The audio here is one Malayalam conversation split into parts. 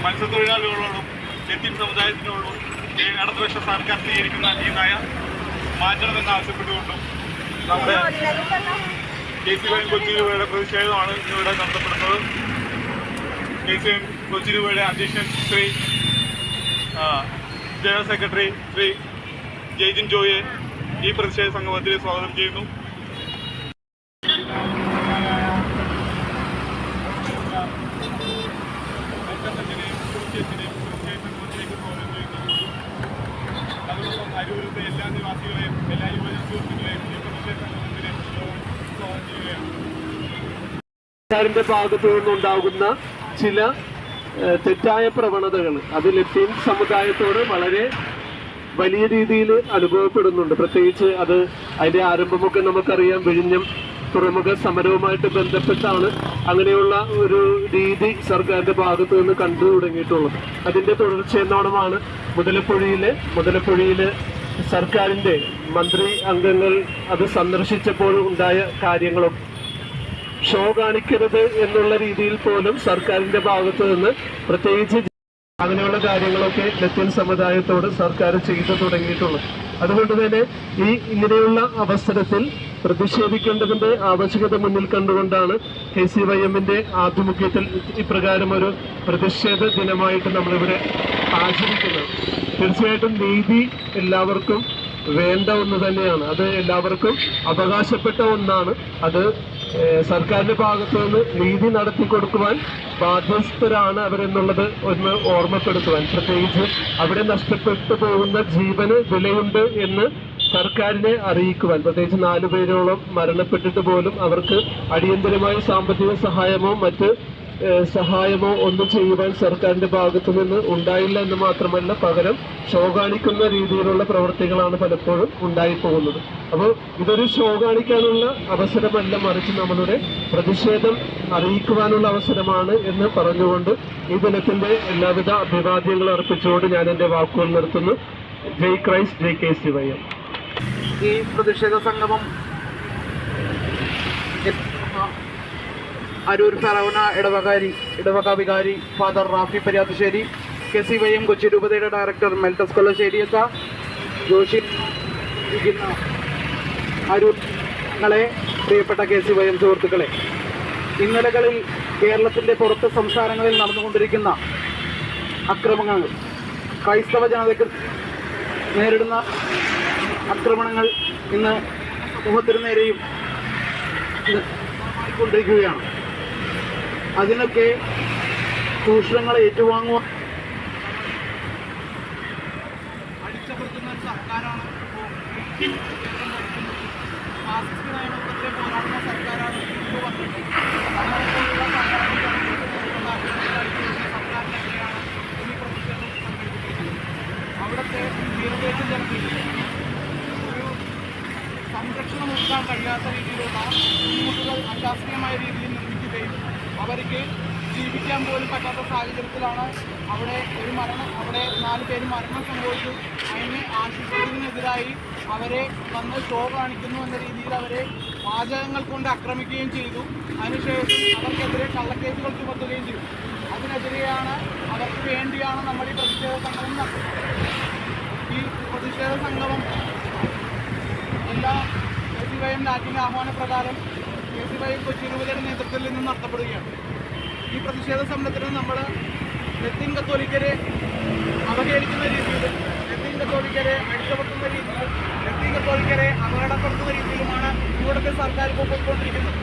മത്സ്യത്തൊഴിലാളികളോടും ലത്തീൻ സമുദായത്തിനോടും ഇടതുപക്ഷ സർക്കാർ സ്വീകരിക്കുന്ന ഈ നയ മാറ്റണമെന്ന് ആവശ്യപ്പെട്ടുകൊണ്ടും നമ്മുടെ KCYM കൊച്ചി രൂപയുടെ പ്രതിഷേധമാണ് ഇന്നിവിടെ നടത്തപ്പെടുന്നത്. KCYM കൊച്ചി രൂപയുടെ അധ്യക്ഷൻ ശ്രീ ജനറൽ സെക്രട്ടറി ശ്രീ ജയ്ജിൻ ജോയെ ഈ പ്രതിഷേധ സംഗമത്തിൽ സ്വാഗതം ചെയ്യുന്നു. അരൂരിലെ എല്ലാ നിവാസികളെയും എല്ലാ യുവജന സുഹൃത്തുക്കളെയും ഈ പ്രതിഷേധ സംഗമത്തിലെ സ്വാഗതം ചെയ്യുകയാണ്. സർക്കാരിന്റെ ഭാഗത്തു നിന്നുണ്ടാകുന്ന ചില തെറ്റായ പ്രവണതകൾ അത് ലത്തീൻ സമുദായത്തോട് വളരെ വലിയ രീതിയിൽ അനുഭവപ്പെടുന്നുണ്ട്. പ്രത്യേകിച്ച് അത് അതിന്റെ ആരംഭമൊക്കെ നമുക്കറിയാം. വിഴിഞ്ഞം തുറമുഖ സമരവുമായിട്ട് ബന്ധപ്പെട്ടാണ് അങ്ങനെയുള്ള ഒരു രീതി സർക്കാരിന്റെ ഭാഗത്തു നിന്ന് കണ്ടു തുടങ്ങിയിട്ടുള്ളത്. അതിന്റെ തുടർച്ചയെന്നോണമാണ് മുതലപ്പുഴയില് സർക്കാരിന്റെ മന്ത്രി അംഗങ്ങൾ അത് സന്ദർശിച്ചപ്പോൾ ഉണ്ടായ കാര്യങ്ങളും ഷോ കാണിക്കരുത് എന്നുള്ള രീതിയിൽ പോലും സർക്കാരിന്റെ ഭാഗത്തു നിന്ന് പ്രത്യേകിച്ച് അങ്ങനെയുള്ള കാര്യങ്ങളൊക്കെ ലത്തീൻ സമുദായത്തോട് സർക്കാർ ചെയ്തു തുടങ്ങിയിട്ടുള്ളത്. അതുകൊണ്ട് തന്നെ ഇങ്ങനെയുള്ള അവസരത്തിൽ പ്രതിഷേധിക്കേണ്ടതിന്റെ ആവശ്യകത മുന്നിൽ കണ്ടുകൊണ്ടാണ് KCYM-ന്റെ ആഭിമുഖ്യത്തിൽ ഇപ്രകാരം ഒരു പ്രതിഷേധ ദിനമായിട്ട് നമ്മളിവിടെ ആചരിക്കുന്നത്. തീർച്ചയായിട്ടും നീതി എല്ലാവർക്കും വേണ്ട ഒന്ന് തന്നെയാണ്. അത് എല്ലാവർക്കും അവകാശപ്പെട്ട ഒന്നാണ്. അത് സർക്കാരിന്റെ ഭാഗത്തു നിന്ന് നീതി നടത്തി കൊടുക്കുവാൻ ബാധ്യസ്ഥരാണ് അവരെന്നുള്ളത് ഒന്ന് ഓർമ്മപ്പെടുത്തുവാൻ, പ്രത്യേകിച്ച് അവിടെ നഷ്ടപ്പെട്ടു പോകുന്ന ജീവന് വിലയുണ്ട് എന്ന് സർക്കാരിനെ അറിയിക്കുവാൻ, പ്രത്യേകിച്ച് 4 പേരോളം മരണപ്പെട്ടിട്ട് പോലും അവർക്ക് അടിയന്തരമായ സാമ്പത്തിക സഹായമോ മറ്റ് സഹായമോ ഒന്നും ചെയ്യുവാൻ സർക്കാരിന്റെ ഭാഗത്തു നിന്ന് ഉണ്ടായില്ല എന്ന് മാത്രമല്ല, പകരം ഷോ കാണിക്കുന്ന രീതിയിലുള്ള പ്രവൃത്തികളാണ് പലപ്പോഴും ഉണ്ടായിപ്പോകുന്നത്. അപ്പോൾ ഇതൊരു ഷോ കാണിക്കാനുള്ള അവസരമല്ല, മറിച്ച് നമ്മളുടെ പ്രതിഷേധം അറിയിക്കുവാനുള്ള അവസരമാണ് എന്ന് പറഞ്ഞുകൊണ്ട് ഈ ദിനത്തിന്റെ എല്ലാവിധ അഭിവാദ്യങ്ങളും അർപ്പിച്ചുകൊണ്ട് ഞാൻ എൻ്റെ വാക്കുകൾ നിർത്തുന്നു. ജയ് ക്രൈസ്റ്റ്, ജയ് KCYM. ഈ പ്രതിഷേധ സംഗമം അരൂർ ഫെറോന ഇടവക വികാരി ഫാദർ റാഫി പരിയാത്തുശ്ശേരി, KCYM കൊച്ചി രൂപതയുടെ ഡയറക്ടർ മെൽട്ടസ് കൊല്ലശ്ശേരിയച്ച, ജോഷി അരൂർങ്ങളെ, പ്രിയപ്പെട്ട KCYM സുഹൃത്തുക്കളെ, ഇന്നലകളിൽ കേരളത്തിൻ്റെ പുറത്ത് സംസ്ഥാനങ്ങളിൽ നടന്നുകൊണ്ടിരിക്കുന്ന അക്രമങ്ങൾ, ക്രൈസ്തവ ജനതയ്ക്ക് നേരിടുന്ന ആക്രമണങ്ങൾ ഇന്ന് സമൂഹത്തിന് നേരെയും കൊണ്ടിരിക്കുകയാണ്. അതിനൊക്കെ ചൂഷണങ്ങളെ ഏറ്റുവാങ്ങുവാൻ അടിച്ചമർത്തുന്ന ഒരു സർക്കാരാണ് മാർക്സിസ്റ്റ് നയങ്ങൾക്കെതിരെ പോരാടുന്ന സർക്കാരാണ് ഇപ്പോൾ വന്നിട്ടുള്ളത്. സർക്കാരിനെതിരെയാണ് ഈ പ്രതിഷേധം സംഘടിപ്പിക്കുന്നത്. അവിടുത്തെ തീരദേശ ജനതയിൽ ഒരു സംരക്ഷണം ഒരുക്കാൻ കഴിയാത്ത രീതിയിലുള്ള ബുദ്ധിമുട്ടുകൾ അശാസ്ത്രീയമായ രീതിയിൽ നിർമ്മിക്കുകയും അവർക്ക് ജീവിക്കാൻ പോലും പറ്റാത്ത സാഹചര്യത്തിലാണ് അവിടെ 4 പേര് മരണം സംഭവിച്ചു. അതിനെ ആശുപത്രിക്കെതിരായി അവരെ വന്ന് ഷോ കാണിക്കുന്നു എന്ന രീതിയിൽ അവരെ വാചകങ്ങൾ കൊണ്ട് ആക്രമിക്കുകയും ചെയ്തു. അതിനുശേഷം അവർക്കെതിരെ കള്ളക്കേസുകൾ ചുമത്തുകയും ചെയ്തു. അതിനെതിരെയാണ്, അവർക്ക് വേണ്ടിയാണ് നമ്മൾ ഈ പ്രതിഷേധ സംഗമം നടത്തുന്നത്. ഈ പ്രതിഷേധ സംഗമം എല്ലാ KCYM നാറ്റിൻ്റെ ആഹ്വാനപ്രകാരം KCYM കൊച്ചി രൂപതയുടെ നേതൃത്വത്തിൽ നിന്നും നടത്തപ്പെടുകയാണ്. ഈ പ്രതിഷേധ സമരത്തിന് നമ്മൾ ലത്തീൻ കത്തോലിക്കരെ അവഹേളിക്കുന്ന രീതിയിൽ, ലത്തീൻ കത്തോലിക്കരെ അടിച്ചമർത്തുന്ന രീതിയിൽ, ലത്തീൻ കത്തോലിക്കരെ അപകടപ്പെടുത്തുന്ന രീതിയിലുമാണ് ഇവിടുത്തെ സർക്കാർ ഇപ്പോൾ പോയിക്കൊണ്ടിരിക്കുന്നത്.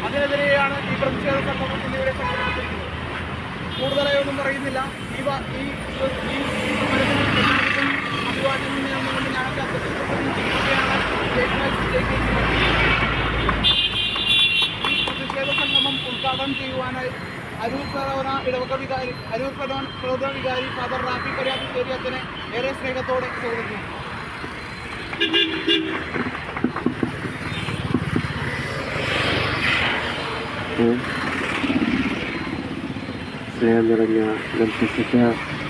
അതിനെതിരെയാണ് ഈ പ്രതിഷേധ സംഗമം എന്നിവരെ സംഘടിപ്പിച്ചിരിക്കുന്നത്. കൂടുതലായി ഒന്നും പറയുന്നില്ല. ഈ അഭിവാദ്യം നേർന്നുകൊണ്ട് ഞാൻ അഭ്യർത്ഥിക്കുകയാണ്. ഈ പ്രതിഷേധ സംഗമം ഉദ്ഘാടനം ചെയ്യുവാനായി അരൂർ ഫെറോന വികാരി ഫാദർ റാഫി പരിയാത്തുശ്ശേരി അച്ഛനെ ഏറെ സ്നേഹത്തോടെ സ്വാഗതം. സ്നേഹം നിറഞ്ഞ മെൽട്ടസിച്ച,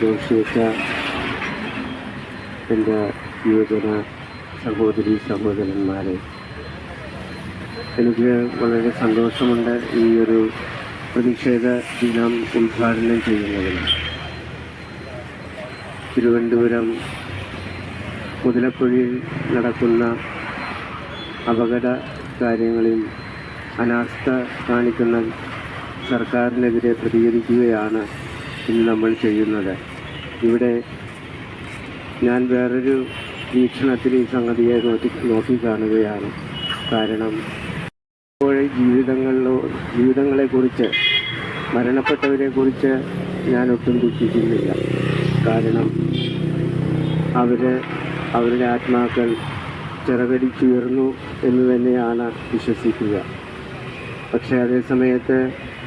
ജോഷിയച്ച, എൻ്റെ യുവജന സഹോദരന്മാരെ, എനിക്ക് വളരെ സന്തോഷമുണ്ട് ഈ ഒരു പ്രതിഷേധ ദിനം ഉദ്ഘാടനം ചെയ്യുന്നതിന്. തിരുവനന്തപുരം മുതലപ്പുഴയിൽ നടക്കുന്ന അപകട കാര്യങ്ങളിൽ അനാസ്ഥ കാണിക്കുന്ന സർക്കാരിനെതിരെ പ്രതികരിക്കുകയാണ് ഇന്ന് നമ്മൾ ചെയ്യുന്നത്. ഇവിടെ ഞാൻ വേറൊരു വീക്ഷണത്തിൽ ഈ സംഗതിയെ നോക്കിക്കാണുകയാണ്. കാരണം ഇപ്പോഴേ ജീവിതങ്ങളെക്കുറിച്ച്, മരണപ്പെട്ടവരെക്കുറിച്ച് ഞാനൊട്ടും ദുഃഖിക്കുന്നില്ല. കാരണം അവരുടെ ആത്മാക്കൾ ചിറകടിച്ചുയർന്നു എന്ന് തന്നെയാണ് വിശ്വസിക്കുക. പക്ഷേ അതേസമയത്ത്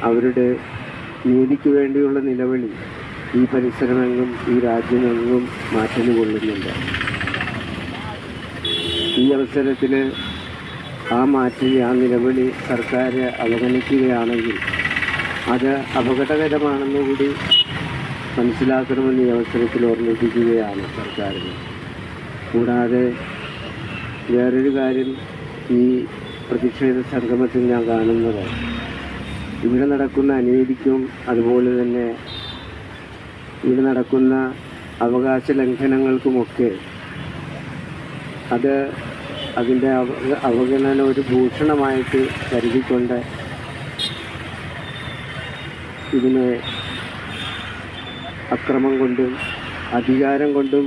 അവരുടെ നീതിക്ക് വേണ്ടിയുള്ള നിലവിളി ഈ പരിസരമെങ്ങും ഈ രാജ്യമെങ്ങും മാറ്റം കൊള്ളുന്നുണ്ട്. ഈ അവസരത്തിൽ ആ നിലവിളി സർക്കാർ അവഗണിക്കുകയാണെങ്കിൽ അത് അപകടകരമാണെന്നുകൂടി മനസ്സിലാക്കണമെന്ന് ഈ അവസരത്തിൽ ഓർമ്മിപ്പിക്കുകയാണ് സർക്കാരിന്. കൂടാതെ വേറൊരു കാര്യം ഈ പ്രതിഷേധ സംഗമത്തിൽ ഞാൻ കാണുന്നത്, ഇവിടെ നടക്കുന്ന അനീതിക്കും അതുപോലെ തന്നെ ഇവിടെ നടക്കുന്ന അവകാശ ലംഘനങ്ങൾക്കുമൊക്കെ അതിൻ്റെ അവഗണന ഒരു ഭൂഷണമായിട്ട് കരുതിക്കൊണ്ട് ഇതിനെ അക്രമം കൊണ്ടും അധികാരം കൊണ്ടും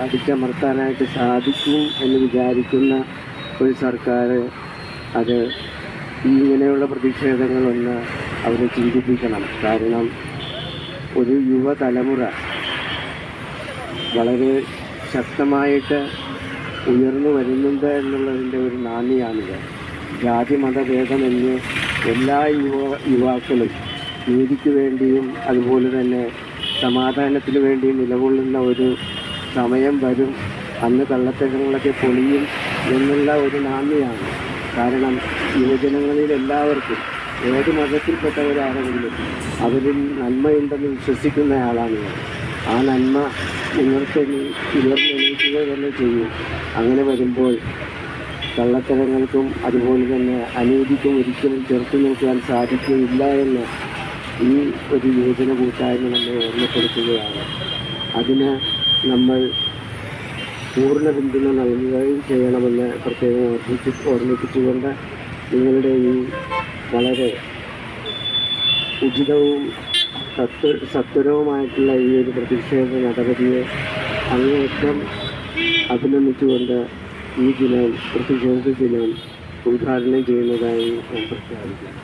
അടിച്ചമർത്താനായിട്ട് സാധിക്കും എന്ന് വിചാരിക്കുന്ന ഒരു സർക്കാർ അത് ഇങ്ങനെയുള്ള പ്രതിഷേധങ്ങളൊന്ന് അവരെ ചിന്തിപ്പിക്കണം. കാരണം ഒരു യുവതലമുറ വളരെ ശക്തമായിട്ട് ഉയർന്നു വരുന്നുണ്ട് എന്നുള്ളതിൻ്റെ ഒരു നാന്ദിയാണിത്. ജാതി മതഭേദമന്യേ എല്ലാ യുവാക്കളും നീതിക്ക് വേണ്ടിയും അതുപോലെ തന്നെ സമാധാനത്തിന് വേണ്ടിയും നിലകൊള്ളുന്ന ഒരു സമയം വരും. അന്ന് കള്ളത്തരങ്ങളൊക്കെ പൊളിയും എന്നുള്ള ഒരു നാന്ദിയാണ്. കാരണം യുവജനങ്ങളിൽ എല്ലാവർക്കും ഏത് മതത്തിൽപ്പെട്ടവരാണെങ്കിലും അവരിൽ നന്മയുണ്ടെന്ന് വിശ്വസിക്കുന്ന ആളാണ് ഞാൻ. ആ നന്മ ഉയർന്നെണീക്കുക തന്നെ ചെയ്യും. അങ്ങനെ വരുമ്പോൾ കള്ളത്തരങ്ങൾക്കും അതുപോലെ തന്നെ അനീതിക്കും ഒരിക്കലും ചെറുത്തു നിൽക്കാൻ സാധിക്കുകയില്ല എന്ന് ഈ ഒരു യുവജന കൂട്ടായ്മ നമ്മെ ഓർമ്മപ്പെടുത്തുകയാണ്. അതിന് നമ്മൾ പൂർണ്ണ പിന്തുണ നൽകുകയും ചെയ്യണമെന്ന് പ്രത്യേകം ഓർമ്മിപ്പിച്ചുകൊണ്ട് നിങ്ങളുടെ ഈ വളരെ ഉചിതവും സത്വരവുമായിട്ടുള്ള ഈ ഒരു പ്രതിഷേധ നടപടിയെ അങ്ങേയറ്റം അഭിനന്ദിച്ചുകൊണ്ട് ഈ ദിനം, പ്രതിഷേധ ദിനം ഉദ്ഘാടനം ചെയ്യുന്നതായി ഞാൻ പ്രഖ്യാപിക്കുന്നു.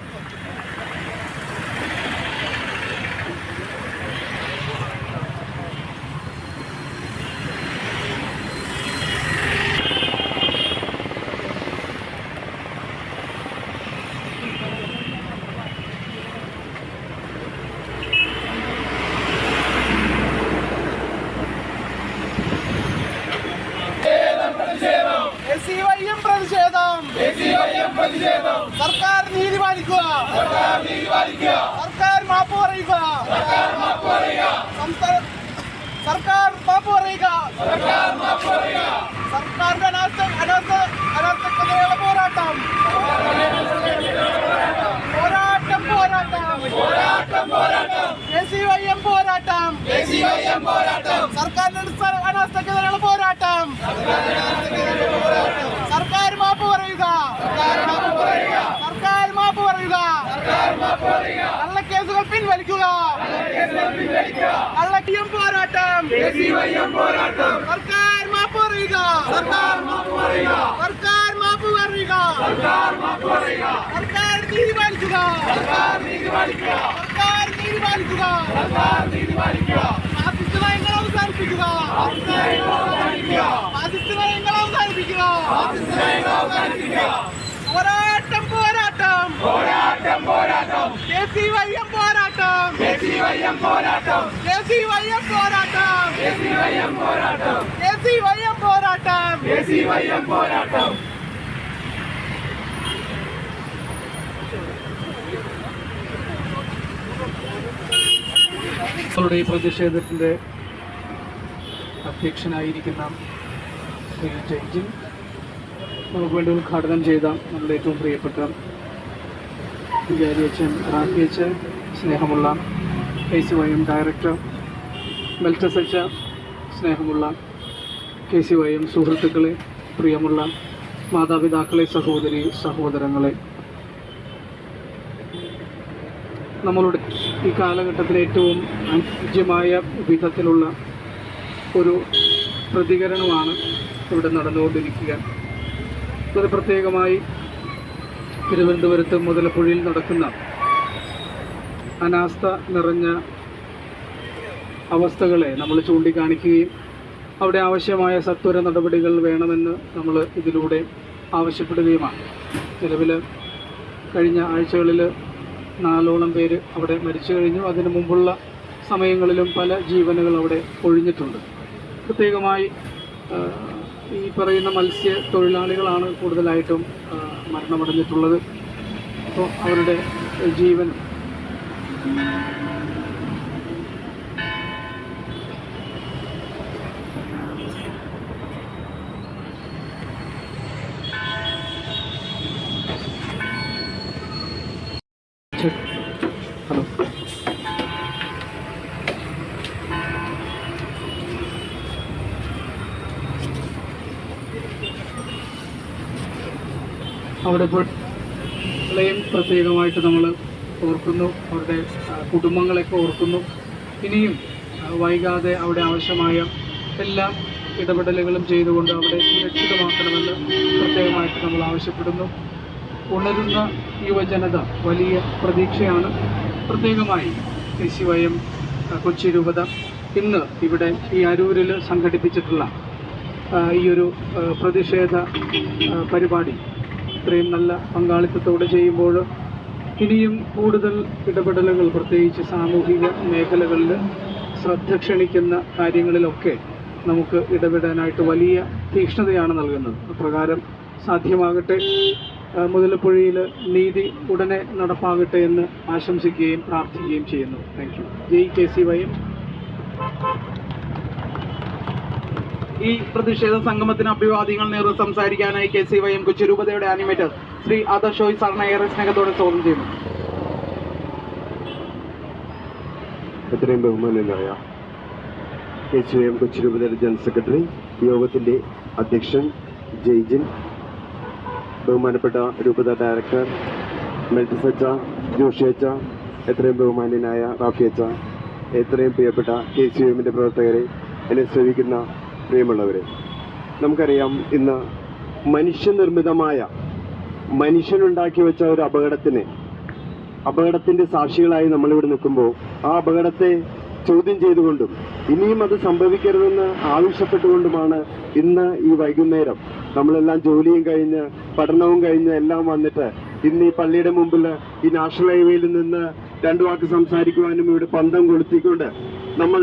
സർക്കാർ നീതി പാലിക്കുക, സർക്കാർ മാപ്പ് പറയുക, സർക്കാർ മാപ്പ് പറയുക, സർക്കാരിന്റെ അനാസ്ഥക്കെതിരെയുള്ള പോരാട്ടം SCYM പോരാട്ടം, സർക്കാരിന്റെ അനാസ്ഥക്കെതിരെയുള്ള പോരാട്ടം, സർക്കാർ മാപ്പ് പറയുക, സർക്കാർ മാപ്പ് പറയുക, കള്ളക്കേസുകൾ പിൻവലിക്കുക, കള്ളക്കിയം പോരാട്ടം, സർക്കാർ മാപ്പ് പറയുക, സർക്കാർ മാപ്പ് പറയുക, സർക്കാർ നീതി പാലിക്കുക, സർക്കാർ നീതി പാലിക്കുക, ഫാസിസ്റ്റ് നയങ്ങൾ അവസാനിപ്പിക്കുക, ഫാസിസ്റ്റ് നയങ്ങൾ അവസാനിപ്പിക്കുക, പോരാട്ടം SCYM പോരാട്ടം, SCYM പോരാട്ടം. നമ്മളുടെ ഈ പ്രതിഷേധത്തിൻ്റെ അധ്യക്ഷനായിരിക്കുന്ന ശ്രീ ജഡ്ജി, നമുക്ക് വേണ്ടി ഉദ്ഘാടനം ചെയ്ത നമ്മുടെ ഏറ്റവും പ്രിയപ്പെട്ട വികാരി അച്ഛൻ റാഫി അച്ഛൻ, സ്നേഹമുള്ള SCYM ഡയറക്ടർ മെൽറ്റസച്ച, സ്നേഹമുള്ള KCYM സുഹൃത്തുക്കളെ, പ്രിയമുള്ള മാതാപിതാക്കളെ, സഹോദരി സഹോദരങ്ങളെ, നമ്മളുടെ ഈ കാലഘട്ടത്തിന് ഏറ്റവും അനുയോജ്യമായ വിധത്തിലുള്ള ഒരു പ്രതികരണമാണ് ഇവിടെ നടന്നുകൊണ്ടിരിക്കുക. അത് പ്രത്യേകമായി തിരുവനന്തപുരത്ത് മുതലപ്പുഴയിൽ നടക്കുന്ന അനാസ്ഥ നിറഞ്ഞ അവസ്ഥകളെ നമ്മൾ ചൂണ്ടിക്കാണിക്കുകയും അവിടെ ആവശ്യമായ സത്വര നടപടികൾ വേണമെന്ന് നമ്മൾ ഇതിലൂടെ ആവശ്യപ്പെടുകയുമാണ്. നിലവിൽ കഴിഞ്ഞ ആഴ്ചകളിൽ 4ഓളം പേര് അവിടെ മരിച്ചു കഴിഞ്ഞു. അതിനു മുമ്പുള്ള സമയങ്ങളിലും പല ജീവനുകൾ അവിടെ ഒഴിഞ്ഞിട്ടുണ്ട്. പ്രത്യേകമായി ഈ പറയുന്ന മത്സ്യ തൊഴിലാളികളാണ് കൂടുതലായിട്ടും മരണമടഞ്ഞിട്ടുള്ളത്. അപ്പോൾ അവരുടെ ജീവൻ ഹലോ അവിടെ ഇപ്പോൾ പ്രത്യേകമായിട്ട് നമ്മൾ ഓർക്കുന്നു, അവരുടെ കുടുംബങ്ങളെയൊക്കെ ഓർക്കുന്നു. ഇനിയും വൈകാതെ അവിടെ ആവശ്യമായ എല്ലാ ഇടപെടലുകളും ചെയ്തുകൊണ്ട് അവിടെ സുരക്ഷിതമാക്കണമെന്ന് പ്രത്യേകമായിട്ട് നമ്മൾ ആവശ്യപ്പെടുന്നു. ഉണരുന്ന യുവജനത വലിയ പ്രതീക്ഷയാണ്. പ്രത്യേകമായി KCYM കൊച്ചി രൂപത ഇന്ന് ഇവിടെ ഈ അരൂരിൽ സംഘടിപ്പിച്ചിട്ടുള്ള ഈ ഒരു പ്രതിഷേധ പരിപാടി ഇത്രയും നല്ല പങ്കാളിത്തത്തോടെ ചെയ്യുമ്പോൾ ഇനിയും കൂടുതൽ ഇടപെടലുകൾ, പ്രത്യേകിച്ച് സാമൂഹിക മേഖലകളിൽ ശ്രദ്ധ ക്ഷണിക്കുന്ന കാര്യങ്ങളിലൊക്കെ നമുക്ക് ഇടപെടാനായിട്ട് വലിയ തീക്ഷ്ണതയാണ് നൽകുന്നത്. അപ്രകാരം സാധ്യമാകട്ടെ. മുതലപ്പുഴയിൽ നീതി ഉടനെ നടപ്പാകട്ടെ എന്ന് ആശംസിക്കുകയും പ്രാർത്ഥിക്കുകയും ചെയ്യുന്നു. Thank you. ജയ് KCYM. ഈ പ്രതിഷേധ സംഗമത്തിന് അഭിവാദ്യങ്ങൾ നേർന്ന് സംസാരിക്കാനായി KCYM കൊച്ചി രൂപതയുടെ ആനിമേറ്റർ ശ്രീ ആദർശോയ് സാറിനെ ഏറെ സ്നേഹത്തോടെ സ്വാഗതം ചെയ്യുന്നു. എത്രയും ബഹുമാനനായ KCYM കൊച്ചി രൂപതയുടെ ജനറൽ സെക്രട്ടറി, യോഗത്തിന്റെ അധ്യക്ഷൻ ജയ്ജിൻ, ബഹുമാനപ്പെട്ട രൂപത ഡയറക്ടർ മെൽറ്റസച്ച, ജോഷിയച്ച, എത്രയും ബഹുമാന്യനായ റാഫിയച്ച, എത്രയും പ്രിയപ്പെട്ട KCYMന്റെ പ്രവർത്തകരെ, എന്നെ ശ്രവിക്കുന്ന പ്രിയമുള്ളവരെ, നമുക്കറിയാം ഇന്ന് മനുഷ്യനിർമ്മിതമായ, മനുഷ്യനുണ്ടാക്കി വെച്ച ഒരു അപകടത്തിന്റെ സാക്ഷികളായി നമ്മളിവിടെ നിൽക്കുമ്പോൾ ആ അപകടത്തെ ചോദ്യം ചെയ്തുകൊണ്ടും ഇനിയും അത് സംഭവിക്കരുതെന്ന് ആവശ്യപ്പെട്ടുകൊണ്ടുമാണ് ഇന്ന് ഈ വൈകുന്നേരം നമ്മളെല്ലാം ജോലിയും കഴിഞ്ഞ് പഠനവും കഴിഞ്ഞ് എല്ലാം വന്നിട്ട് ഇന്ന് ഈ പള്ളിയുടെ മുമ്പിൽ ഈ നാഷണൽ ഹൈവേയിൽ നിന്ന് 2 വാക്ക് സംസാരിക്കുവാനും ഇവിടെ പന്തം കൊളുത്തിക്കൊണ്ട് നമ്മൾ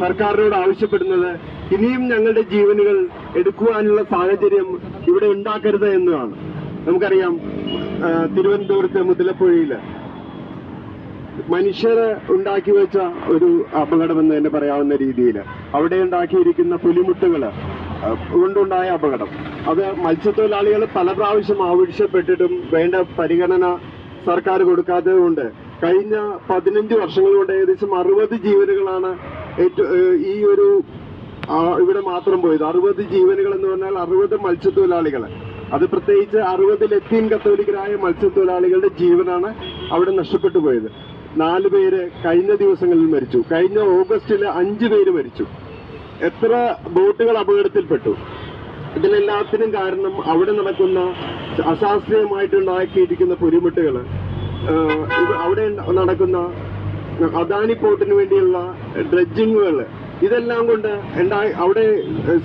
സർക്കാരിനോട് ആവശ്യപ്പെടുന്നത് ഇനിയും ഞങ്ങളുടെ ജീവനുകൾ എടുക്കുവാനുള്ള സാഹചര്യം ഇവിടെ ഉണ്ടാക്കരുത് എന്നതാണ്. നമുക്കറിയാം തിരുവനന്തപുരത്ത് മുതലപ്പുഴയിൽ മനുഷ്യർ ഉണ്ടാക്കി വെച്ച ഒരു അപകടമെന്ന് തന്നെ പറയാവുന്ന രീതിയിൽ അവിടെ ഉണ്ടാക്കിയിരിക്കുന്ന പുലിമുട്ടുകൾ കൊണ്ടുണ്ടായ അപകടം, അത് മത്സ്യത്തൊഴിലാളികൾ പല പ്രാവശ്യം ആവശ്യപ്പെട്ടിട്ടും വേണ്ട പരിഗണന സർക്കാർ കൊടുക്കാത്തത് കൊണ്ട് കഴിഞ്ഞ 15 വർഷങ്ങൾ കൊണ്ട് ഏകദേശം 60 ജീവനുകളാണ് ഈ ഒരു ഇവിടെ മാത്രം പോയത്. 60 ജീവനുകൾ എന്ന് പറഞ്ഞാൽ 60 മത്സ്യത്തൊഴിലാളികൾ, അത് പ്രത്യേകിച്ച് 60 ലത്തീൻ കത്തോലിക്കരായ മത്സ്യത്തൊഴിലാളികളുടെ ജീവനാണ് അവിടെ നഷ്ടപ്പെട്ടു പോയത്. 4 പേര് കഴിഞ്ഞ ദിവസങ്ങളിൽ മരിച്ചു. കഴിഞ്ഞ ഓഗസ്റ്റിൽ 5 പേര് മരിച്ചു. എത്ര ബോട്ടുകൾ അപകടത്തിൽപ്പെട്ടു. ഇതിനെല്ലാത്തിനും കാരണം അവിടെ നടക്കുന്ന അശാസ്ത്രീയമായിട്ടുണ്ടാക്കിയിരിക്കുന്ന പുലിമുട്ടുകൾ, അവിടെ നടക്കുന്ന അദാനി പോർട്ടിന് വേണ്ടിയുള്ള ഡ്രഡ്ജിങ്ങുകൾ, ഇതെല്ലാം കൊണ്ട് അവിടെ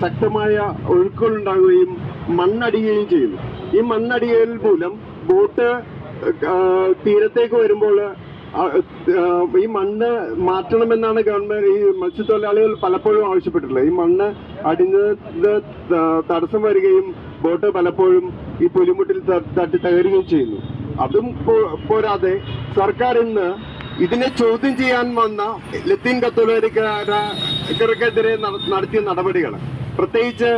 ശക്തമായ ഒഴുക്കുകൾ ഉണ്ടാകുകയും മണ്ണടിയുകയും ചെയ്യുന്നു. ഈ മണ്ണടിയൽ മൂലം ബോട്ട് തീരത്തേക്ക് വരുമ്പോൾ ഈ മണ്ണ് മാറ്റണമെന്നാണ് ഗവൺമെന്റ്, ഈ മത്സ്യത്തൊഴിലാളികൾ പലപ്പോഴും ആവശ്യപ്പെട്ടിട്ടുള്ളത്. ഈ മണ്ണ് അടിഞ്ഞത് തടസ്സം വരികയും ബോട്ട് പലപ്പോഴും ഈ പുലിമുട്ടിൽ തട്ടി തകരുകയും ചെയ്യുന്നു. അതും പോരാതെ സർക്കാർ ഇന്ന് ഇതിനെ ചോദ്യം ചെയ്യാൻ വന്ന ലത്തീൻ കത്തോലിക്കർക്കെതിരെ നടത്തിയ നടപടികൾ, പ്രത്യേകിച്ച്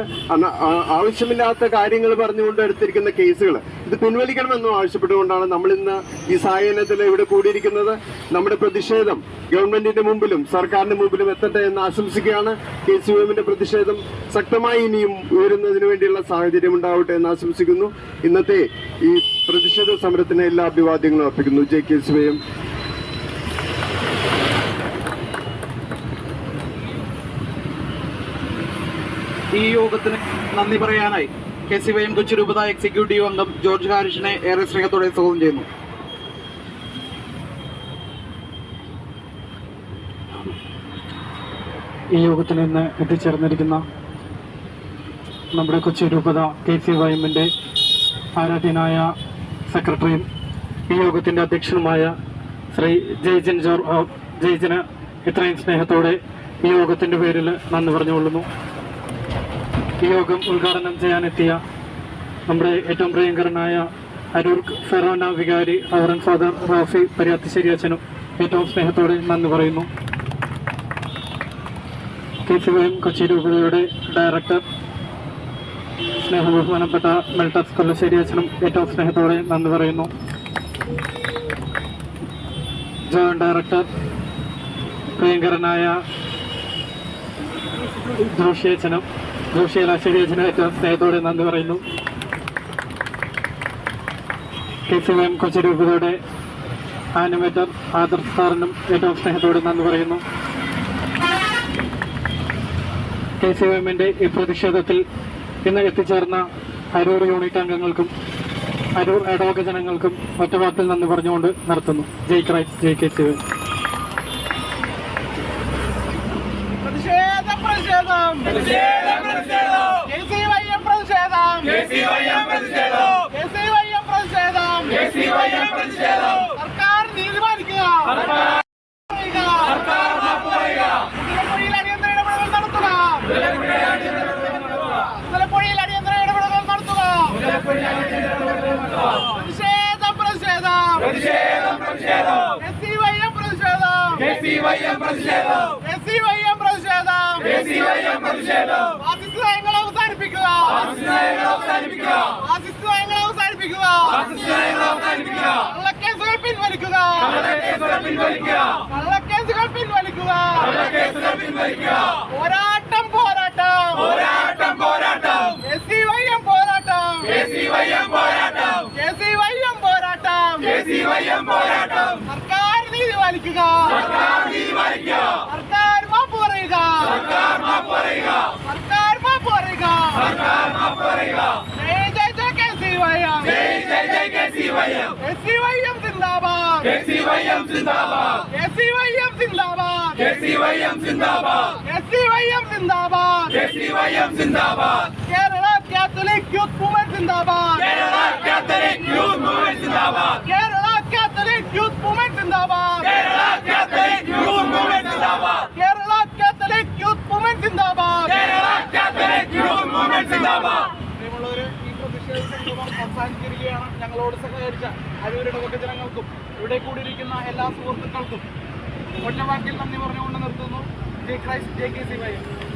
ആവശ്യമില്ലാത്ത കാര്യങ്ങൾ പറഞ്ഞുകൊണ്ട് എടുത്തിരിക്കുന്ന കേസുകൾ ഇത് പിൻവലിക്കണമെന്നും ആവശ്യപ്പെട്ടുകൊണ്ടാണ് നമ്മൾ ഇന്ന് ഈ സായാഹ്നത്തിൽ ഇവിടെ കൂടിയിരിക്കുന്നത്. നമ്മുടെ പ്രതിഷേധം ഗവൺമെന്റിന്റെ മുമ്പിലും സർക്കാരിന്റെ മുമ്പിലും എത്തട്ടെ എന്ന് ആശംസിക്കുകയാണ്. KCUM പ്രതിഷേധം ശക്തമായി ഇനിയും ഉയരുന്നതിന് വേണ്ടിയുള്ള സാഹചര്യം ഉണ്ടാവട്ടെ എന്ന് ആശംസിക്കുന്നു. ഇന്നത്തെ ഈ പ്രതിഷേധ സമരത്തിന് എല്ലാ അഭിവാദ്യങ്ങളും അർപ്പിക്കുന്നു. KCUM. ഈ യോഗത്തിന് നന്ദി പറയാനായി KCUM കൊച്ചി രൂപത എക്സിക്യൂട്ടീവ് അംഗം ജോർജ് ഹാരിഷിനെ ഏറെ സ്നേഹത്തോടെ സ്വാഗതം ചെയ്യുന്നു. ഈ യോഗത്തിൽ നിന്ന് എത്തിച്ചേർന്നിരിക്കുന്ന നമ്മുടെ കൊച്ചി രൂപത KCUM-ന്റെ ആരാധ്യനായ സെക്രട്ടറിയും ഈ യോഗത്തിൻ്റെ അധ്യക്ഷനുമായ ശ്രീ ജയ്ജിന് ഇത്രയും സ്നേഹത്തോടെ ഈ യോഗത്തിൻ്റെ പേരിൽ നന്ദി പറഞ്ഞുകൊള്ളുന്നു. ഈ യോഗം ഉദ്ഘാടനം ചെയ്യാനെത്തിയ നമ്മുടെ ഏറ്റവും പ്രിയങ്കരനായ അരൂർ ഫെറോന വികാരി റവറൻ ഫാദർ റാഫി പരിയാത്തിശ്ശേരി അച്ഛനും ഏറ്റവും സ്നേഹത്തോടെ നന്ദി പറയുന്നു. KCUM കൊച്ചി രൂപതയുടെ ഡയറക്ടർ സ്നേഹബഹുമാനപ്പെട്ട മെൽട്ടസ് കൊല്ലശ്ശേരി അച്ഛനും ഏറ്റവും സ്നേഹത്തോടെ നന്ദി പറയുന്നു. ജോയിന്റ് ഡയറക്ടർ പ്രിയങ്കരനായ ജോഷി അലാശ്ശേരി അച്ഛനും ഏറ്റവും സ്നേഹത്തോടെ നന്ദി പറയുന്നു. KCUM കൊച്ചി രൂപതയുടെ ആനിമേറ്റർ ആദർശ് സാറിനും ഏറ്റവും സ്നേഹത്തോടെ നന്ദി പറയുന്നു. KCUM-ന്റെ ഈ പ്രതിഷേധത്തിൽ ഇന്ന് എത്തിച്ചേർന്ന അരൂർ യൂണിറ്റ് അംഗങ്ങൾക്കും അരൂർ ഇടവക ജനങ്ങൾക്കും ഒറ്റവാക്കിൽ നന്ദി പറഞ്ഞുകൊണ്ട് നിർത്തുന്നു. ജയ് ക്രൈസ്റ്റ്, ജയ് KCUM. സർക്കാർ നീതി പാലിക്കുക. അവസാനിപ്പിക്കുക. കള്ളക്കേസുകൾ പിൻവലിക്കുക. പോരാട്ടം KCUM പോരാട്ടം. സർക്കാർ നീതി പാലിക്കുക. സർക്കാർ മാപ്പ് പറയുക. KCUM സിന്ദാബാദ്. കേരള കാത്തലിക് യൂത്ത് മൂവ്മെന്റ് സിന്ദാബാദ്. പ്രിയമുള്ളവരെ, ഈ പ്രതിഷേധ സംഗമം അവസാനിച്ചിരിക്കുകയാണ്. ഞങ്ങളോട് സഹകരിച്ച അരൂരുടെ ജനങ്ങൾക്കും ഇവിടെ കൂടിയിരിക്കുന്ന എല്ലാ സുഹൃത്തുക്കൾക്കും ഒറ്റവാക്കിൽ നന്ദി പറഞ്ഞുകൊണ്ട് നിർത്തുന്നു. ജയ് ക്രൈസ്റ്റ്, ജയ് KCUM.